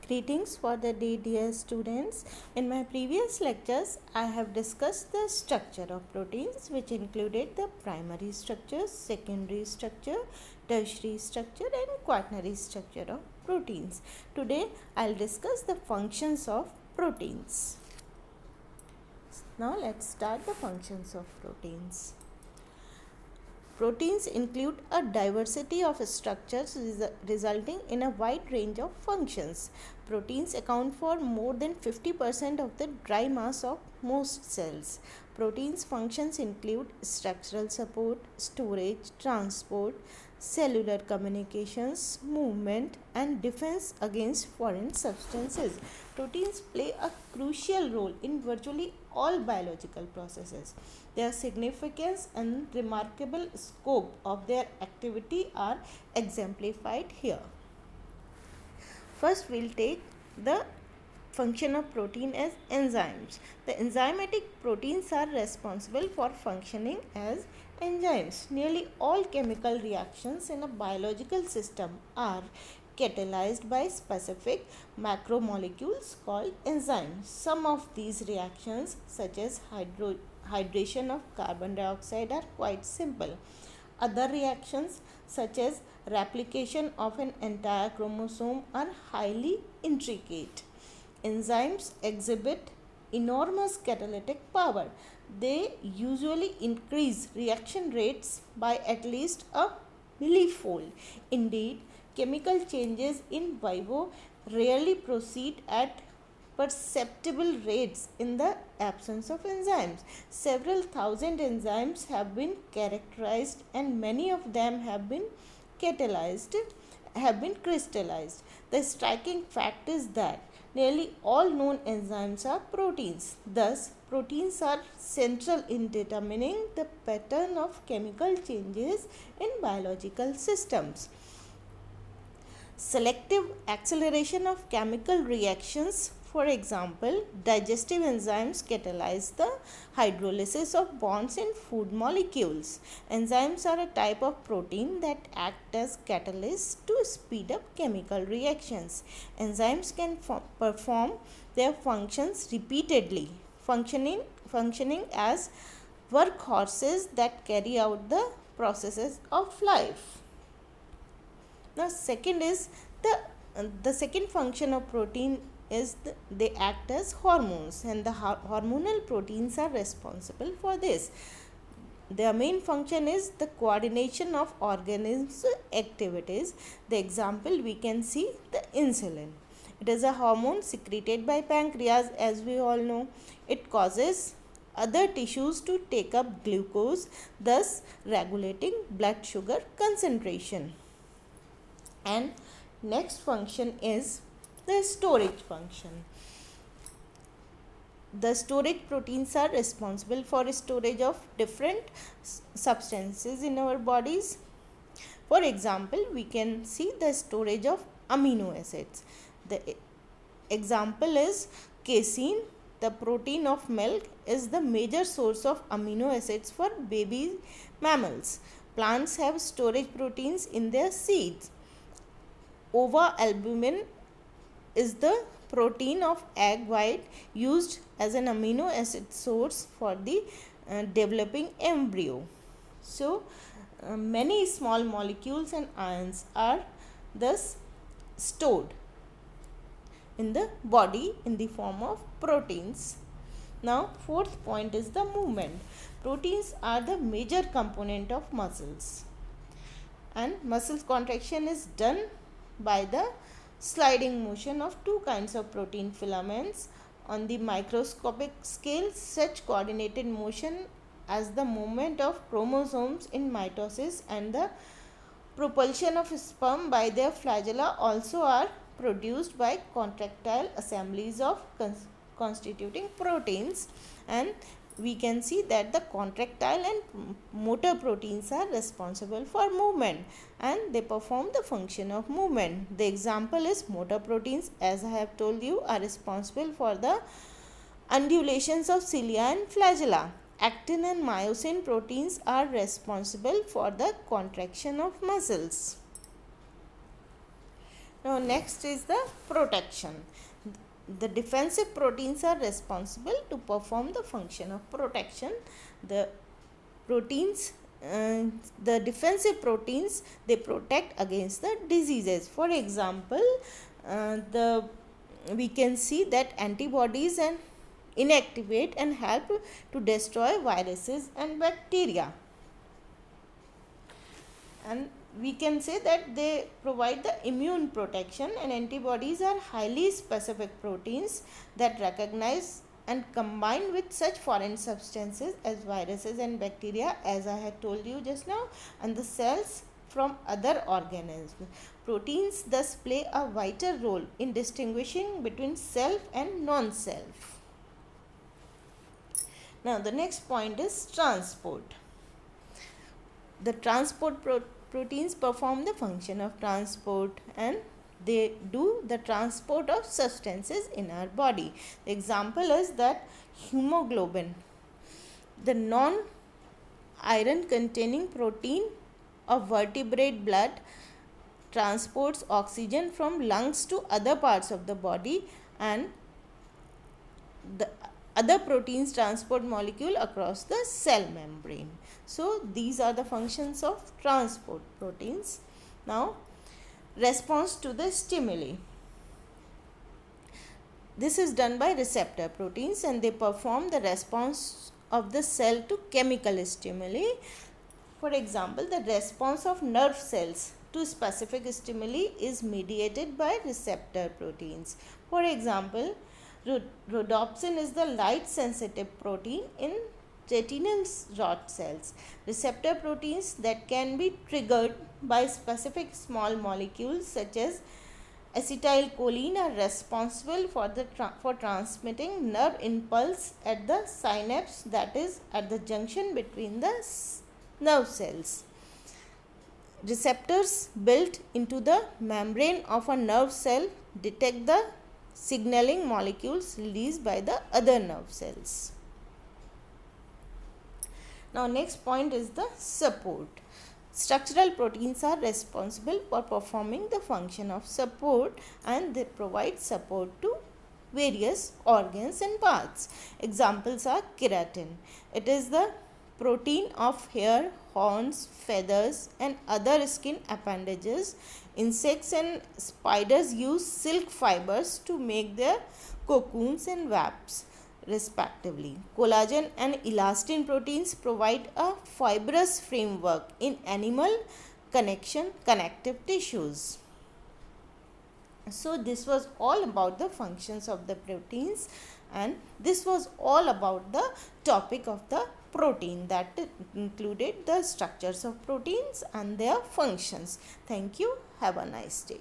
Greetings for the day, dear students. In my previous lectures, I have discussed the structure of proteins, which included the primary structure, secondary structure, tertiary structure, and quaternary structure of proteins. Today, I'll discuss the functions of proteins. Now, let's start the functions of proteins. Proteins include a diversity of structures resulting in a wide range of functions. Proteins account for more than 50% of the dry mass of most cells. Proteins' functions include structural support, storage, transport, cellular communications, movement, and defense against foreign substances. Proteins play a crucial role in virtually all biological processes. Their significance and remarkable scope of their activity are exemplified here. First, we'll take the function of protein as enzymes. The enzymatic proteins are responsible for functioning as enzymes. Nearly all chemical reactions in a biological system are catalyzed by specific macromolecules called enzymes. Some of these reactions, such as hydration of carbon dioxide, are quite simple. Other reactions, such as replication of an entire chromosome, are highly intricate. Enzymes exhibit enormous catalytic power. They usually increase reaction rates by at least a millifold. Indeed, chemical changes in vivo rarely proceed at perceptible rates in the absence of enzymes. Several thousand enzymes have been characterized and many of them have been crystallized. The striking fact is that nearly all known enzymes are proteins. Thus, proteins are central in determining the pattern of chemical changes in biological systems. Selective acceleration of chemical reactions, for example, digestive enzymes catalyze the hydrolysis of bonds in food molecules. Enzymes are a type of protein that act as catalysts to speed up chemical reactions. Enzymes can perform their functions repeatedly, functioning as workhorses that carry out the processes of life. Now, second is the second function of protein is they act as hormones, and the hormonal proteins are responsible for this. Their main function is the coordination of organisms' activities. The example we can see the insulin. It is a hormone secreted by pancreas, as we all know. It causes other tissues to take up glucose, thus regulating blood sugar concentration. And next function is the storage function. The storage proteins are responsible for storage of different substances in our bodies. For example, we can see the storage of amino acids. The example is casein. The protein of milk is the major source of amino acids for baby mammals. Plants have storage proteins in their seeds. Ova-albumin is the protein of egg white used as an amino acid source for the developing embryo. So, many small molecules and ions are thus stored in the body in the form of proteins. Now, fourth point is the movement. Proteins are the major component of muscles, and muscle contraction is done by the sliding motion of two kinds of protein filaments. On the microscopic scale, such coordinated motion as the movement of chromosomes in mitosis and the propulsion of sperm by their flagella also are produced by contractile assemblies of constituting proteins, and we can see that the contractile and motor proteins are responsible for movement and they perform the function of movement. The example is motor proteins, as I have told you, are responsible for the undulations of cilia and flagella. Actin and myosin proteins are responsible for the contraction of muscles. Now, Now next is the protection. The defensive proteins are responsible to perform the function of protection. The proteins, the defensive proteins, they protect against the diseases. For example, we can see that antibodies and inactivate and help to destroy viruses and bacteria, and we can say that they provide the immune protection. And antibodies are highly specific proteins that recognize and combine with such foreign substances as viruses and bacteria, as I had told you just now, and the cells from other organisms. Proteins thus play a vital role in distinguishing between self and non-self. Now the next point is transport. The transport proteins perform the function of transport, and they do the transport of substances in our body. The example is that hemoglobin, the non-iron containing protein of vertebrate blood, transports oxygen from lungs to other parts of the body, and the other proteins transport molecule across the cell membrane. So these are the functions of transport proteins. Now response to the stimuli. This is done by receptor proteins, and they perform the response of the cell to chemical stimuli. For example, the response of nerve cells to specific stimuli is mediated by receptor proteins. For example, rhodopsin is the light sensitive protein in retinal rod cells. Receptor proteins that can be triggered by specific small molecules such as acetylcholine are responsible for transmitting nerve impulse at the synapse, that is at the junction between the nerve cells. Receptors built into the membrane of a nerve cell detect the signaling molecules released by the other nerve cells. Now next point is the support. Structural proteins are responsible for performing the function of support, and they provide support to various organs and parts. Examples are keratin. It is the protein of hair, horns, feathers and other skin appendages. Insects and spiders use silk fibers to make their cocoons and webs, respectively. Collagen and elastin proteins provide a fibrous framework in animal connective tissues. So this was all about the functions of the proteins, and this was all about the topic of the protein, that included the structures of proteins and their functions. Thank you. Have a nice day.